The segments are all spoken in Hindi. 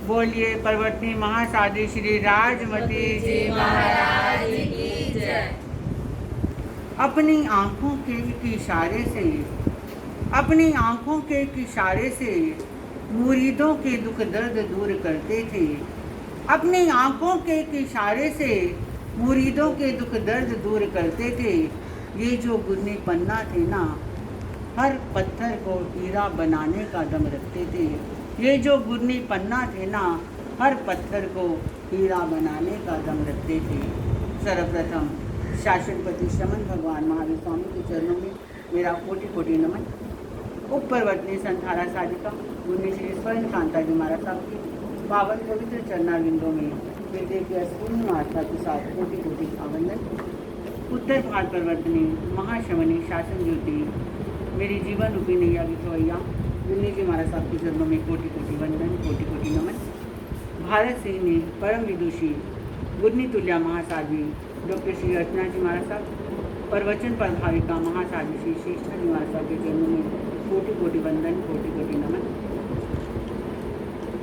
बोलिए परिवर्तनी महासाध्वी श्री राजमती जी महाराज की जय। अपनी आंखों के एक इशारे से अपनी आंखों के एक इशारे से मुरीदों के दुख दर्द दूर करते थे। अपनी आंखों के एक इशारे से मुरीदों के दुख दर्द दूर करते थे। ये जो गुरनी पन्ना थे ना, हर पत्थर को हीरा बनाने का दम रखते थे। ये जो गुरनी पन्ना थे ना, हर पत्थर को हीरा बनाने का दम रखते थे। सर्वप्रथम शासनपति श्रमण भगवान महावीर स्वामी के चरणों में मेरा कोटि कोटि नमन। उपरवर्तनी संथारा साधिका गुरनी श्री स्वर्ण कांता जी महाराज साहब की पावन पवित्र चरणाविंदों में हृदय की अपूर्ण आस्था के साथ कोटि कोटि आवंदन। उत्तर भारत परिवर्तनी महाश्रमणी शासन ज्योति मेरी जीवन रूपी नैया विखवैया गुरनी जी महाराज साहब के चरणों में कोटि कोटि वंदन, कोटि कोटि नमन। भारत सिंह ने परम विदुषी गुरनी तुल्या महासाध्वी डॉक्टर श्री अर्चना जी महाराज साहब, प्रवचन प्रभाविका महासाध्वी श्री श्रेष्ठा जी महाराज साहब के चरणों में कोटि कोटि वंदन, कोटि कोटि नमन।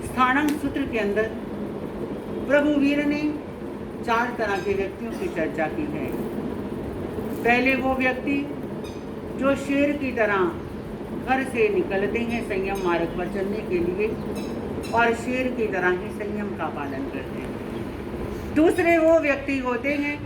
स्थानांक सूत्र के अंदर प्रभु वीर ने 4 तरह के व्यक्तियों की चर्चा की है। पहले वो व्यक्ति जो शेर की तरह घर से निकलते हैं संयम मार्ग पर चलने के लिए और शेर की तरह ही संयम का पालन करते हैं। दूसरे वो व्यक्ति होते हैं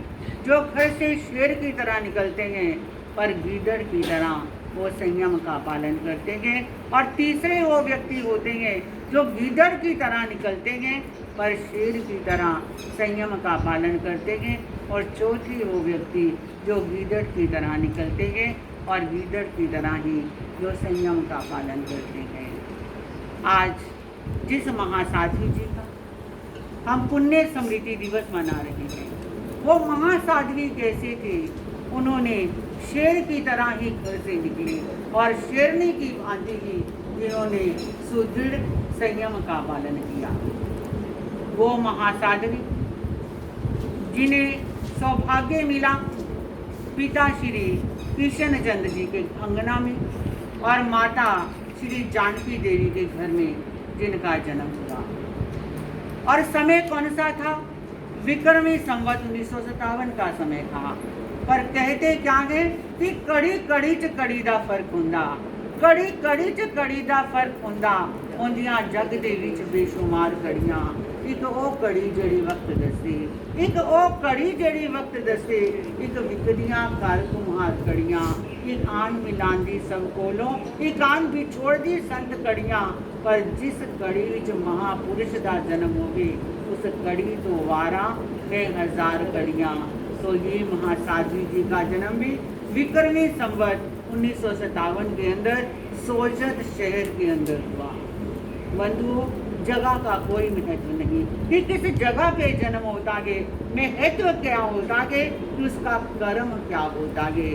जो घर से शेर की तरह निकलते हैं पर गीदड़ की तरह वो संयम का पालन करते हैं। और तीसरे वो व्यक्ति होते हैं जो गीदड़ की तरह निकलते हैं पर शेर की तरह संयम का पालन करते हैं। और चौथी वो व्यक्ति जो गीदड़ की तरह निकलते हैं और गीदड़ की तरह ही जो संयम का पालन करते हैं। आज जिस महासाध्वी जी का हम पुण्य स्मृति दिवस मना रहे हैं, वो महासाध्वी कैसे थे? उन्होंने शेर की तरह ही घर से निकले और शेरनी की भांति ही जिन्होंने सुदृढ़ संयम का पालन किया। वो महासाध्वी जिन्हें सौभाग्य मिला पिता श्री किशन चंद्र जी के अंगना में और माता श्री जानकी देवी के घर में जिनका जन्म हुआ। और समय कौन सा था? विक्रमी संवत 1957 का समय था। पर कहते क्या है कि कड़ी कड़ी च कड़ी दा फर्क हुंदा, कड़ी कड़ी च कड़ी दा फर्क हुंदा, होंदियां जग दे विच बेशुमार कड़ियां। एक ओ कड़ी जड़ी वक्त दसे, एक ओ कड़ी जड़ी वक्त दसे, एक विकदियां कर कुम्हार कड़ियां, एक आन मिलांदी सब कोलों, एक आन बिछोड़ दी संत कड़ियां। पर जिस कड़ी विच महापुरुष दा जन्म होवे उस कड़ी तो वारा है 1000 कड़ियां। तो ये महासाध्वी जी का जन्म भी विक्रमी संवत 1957 के अंदर सोजत शहर के अंदर हुआ। बंधुओं, जगह का कोई महत्व नहीं कि किस जगह पे जन्म होता है, महत्व क्या होता है कि उसका कर्म क्या होता है।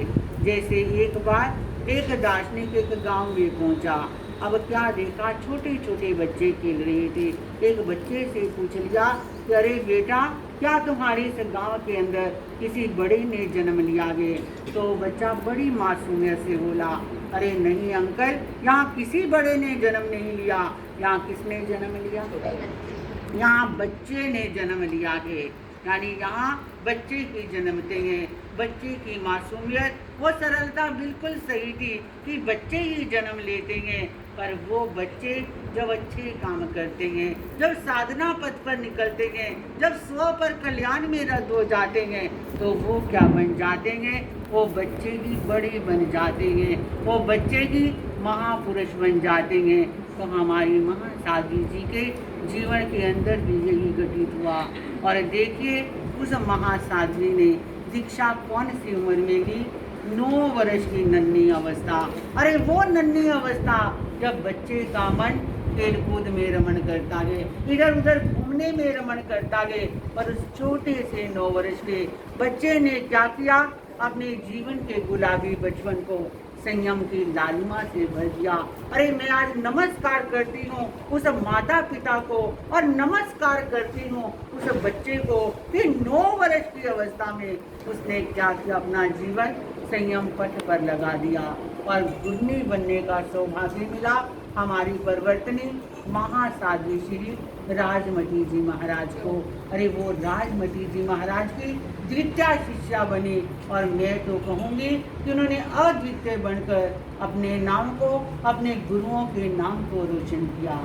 जैसे एक बार एक दार्शनिक एक गांव में पहुंचा। अब क्या देखा, छोटे छोटे बच्चे खेल रहे थे। एक बच्चे से पूछ लिया कि अरे बेटा, क्या तुम्हारे इस गांव के अंदर किसी बड़े ने जन्म लिया है? तो बच्चा बड़ी मासूमियत से बोला, अरे नहीं अंकल, यहाँ किसी बड़े ने जन्म नहीं लिया। यहाँ किसने जन्म लिया? यहाँ बच्चे ने जन्म लिया है। यानी यहाँ बच्चे की जन्मते हैं। बच्चे की मासूमियत, वो सरलता बिल्कुल सही थी कि बच्चे ही जन्म लेते हैं। पर वो बच्चे जब अच्छे काम करते हैं, जब साधना पथ पर निकलते हैं, जब स्व पर कल्याण में रत हो जाते हैं, तो वो क्या बन जाते हैं? वो बच्चे ही बड़े बन जाते हैं, वो बच्चे ही महापुरुष बन जाते हैं। तो हमारी महासाध्वी जी के जीवन के अंदर भी यही घटित हुआ। और देखिए, उस महासाध्वी ने दीक्षा कौन सी उम्र में ली? 9 वर्ष की नन्ही अवस्था। अरे वो नन्ही अवस्था जब बच्चे का मन खेल कूद में रमण करता है, इधर उधर घूमने में रमण करता है। पर उस छोटे से 9 वर्ष के बच्चे ने क्या किया? अपने जीवन के गुलाबी बचपन को संयम की लालिमा से भर दिया। अरे मैं आज नमस्कार करती हूँ उस माता पिता को और नमस्कार करती हूँ उस बच्चे को कि 9 वर्ष की अवस्था में उसने क्या किया? अपना जीवन संयम पथ पर लगा दिया और गुरनी बनने का सौभाग्य मिला। हमारी परिवर्तनी महासाध्वी श्री राजमती जी महाराज को। अरे वो राजमती जी महाराज की द्वितीय शिष्या बनी, और मैं तो कहूँगी कि उन्होंने अद्वितीय बनकर अपने नाम को, अपने गुरुओं के नाम को रोशन किया।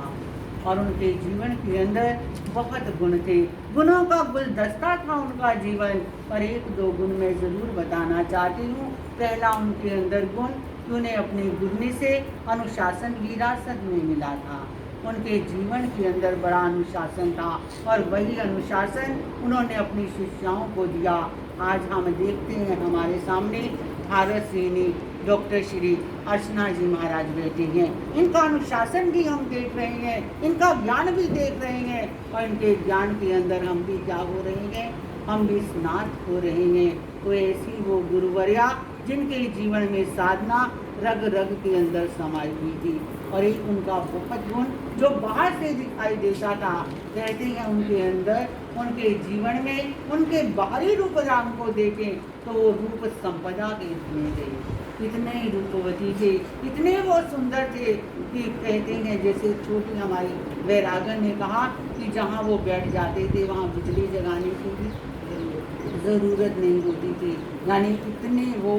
और उनके जीवन के अंदर बहुत गुण थे, गुणों का गुलदस्ता था उनका जीवन। और एक दो गुण मैं ज़रूर बताना चाहती हूँ। पहला उनके अंदर गुण कि उन्हें अपने गुरनी से अनुशासन विरासत में मिला था। उनके जीवन के अंदर बड़ा अनुशासन था, और वही अनुशासन उन्होंने अपनी शिष्याओं को दिया। आज हम देखते हैं हमारे सामने भारत सेनी डॉक्टर श्री अर्चना जी महाराज बैठे हैं। इनका अनुशासन भी हम देख रहे हैं, इनका ज्ञान भी देख रहे हैं, और इनके ज्ञान के अंदर हम भी क्या हो रहे हैं, हम भी स्नात हो रहे हैं। तो ऐसी वो गुरुवर्या जिनके जीवन में साधना रग रग के अंदर समाई हुई थी। और एक उनका बहुत गुण जो बाहर से दिखाई देता था, कहते हैं उनके अंदर, उनके जीवन में उनके बाहरी रूप राम को देखें तो वो रूप संपदा के इतने थे, इतने रूपवती थे, इतने वो सुंदर थे कि कहते हैं जैसे छोटी हमारी वैरागन ने कहा कि जहाँ वो बैठ जाते थे वहाँ बिजली जगाने की भी ज़रूरत नहीं होती थी। यानी इतने वो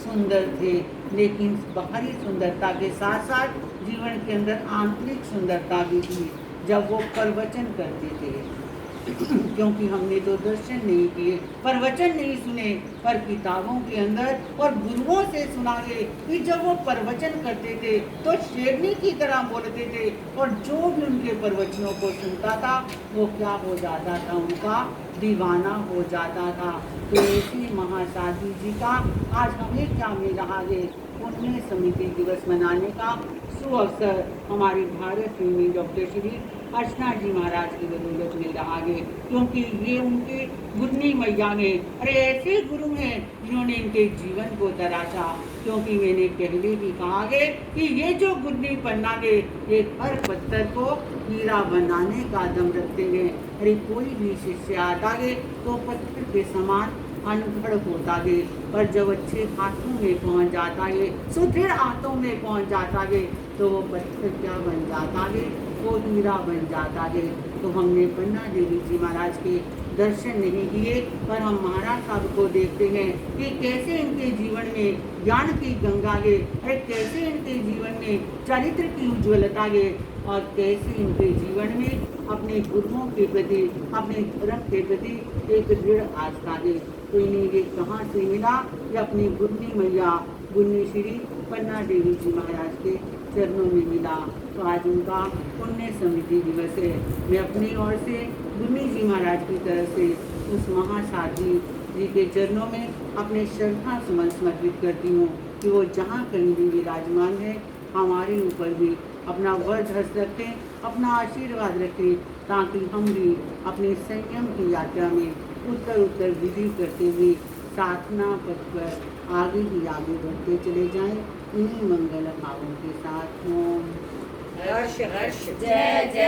सुंदर थे, लेकिन बाहरी सुंदरता के साथ साथ जीवन के अंदर आंतरिक सुंदरता भी थी। जब वो प्रवचन करते थे क्योंकि हमने तो दर्शन नहीं किए, प्रवचन नहीं सुने, पर किताबों के अंदर और गुरुओं से सुना गए कि जब वो प्रवचन करते थे तो शेरनी की तरह बोलते थे, और जो भी उनके प्रवचनों को सुनता था वो क्या हो जाता था, उनका दीवाना हो जाता था। तो ऐसी महासाध्वी जी का आज हमें क्या मिल रहा है, पुण्य स्मृति दिवस मनाने का सुअवसर हमारी भारत भूमि डॉक्टर श्री अर्चना जी महाराज की बदौलत मिल रहा है, क्योंकि ये उनके गुरनी मैया में अरे ऐसे गुरु हैं जिन्होंने इनके जीवन को तराशा। क्योंकि मैंने पहले भी कहा है कि ये जो गुरनी पन्ना है ये हर पत्थर को हीरा बनाने का दम रखते हैं। अरे कोई भी शिष्य आता है तो पत्थर के समान अनगढ़ होता है, पर जब अच्छे हाथों में पहुंच जाता है, सुदृढ़ हाथों में पहुंच जाता है, तो वो पत्थर क्या बन जाता है, वो हीरा बन जाता है। तो हमने पन्ना देवी जी महाराज के दर्शन नहीं किए, पर हम महाराज साहब को देखते हैं कि कैसे इनके जीवन में ज्ञान की गंगा है, अरे कैसे इनके जीवन में चरित्र की उज्ज्वलता है, और कैसे इनके जीवन में अपने गुरुओं के प्रति, अपने धर्म के प्रति एक दृढ़ आस्था है। तो इन्हें ये कहाँ से मिला, ये अपनी गुरनी मैया गुरनी श्री पन्ना देवी जी महाराज के चरणों में मिला। तो आज उनका पुण्य स्मृति दिवस है। मैं अपनी ओर से गुरनी जी महाराज की तरफ से उस महासाध्वी जी के चरणों में अपने श्रद्धा सुमन समर्पित करती हूँ कि वो जहाँ कहीं भी विराजमान है हमारे ऊपर भी अपना वज्र हस्त रखें, अपना आशीर्वाद रखें, ताकि हम भी अपने संयम की यात्रा में उत्तर उत्तर विधि करते हुए साधना पथ पर आगे ही आगे बढ़ते चले जाएं। इन्हीं मंगल भावों के साथ ओम हर्ष हर्ष जय जय।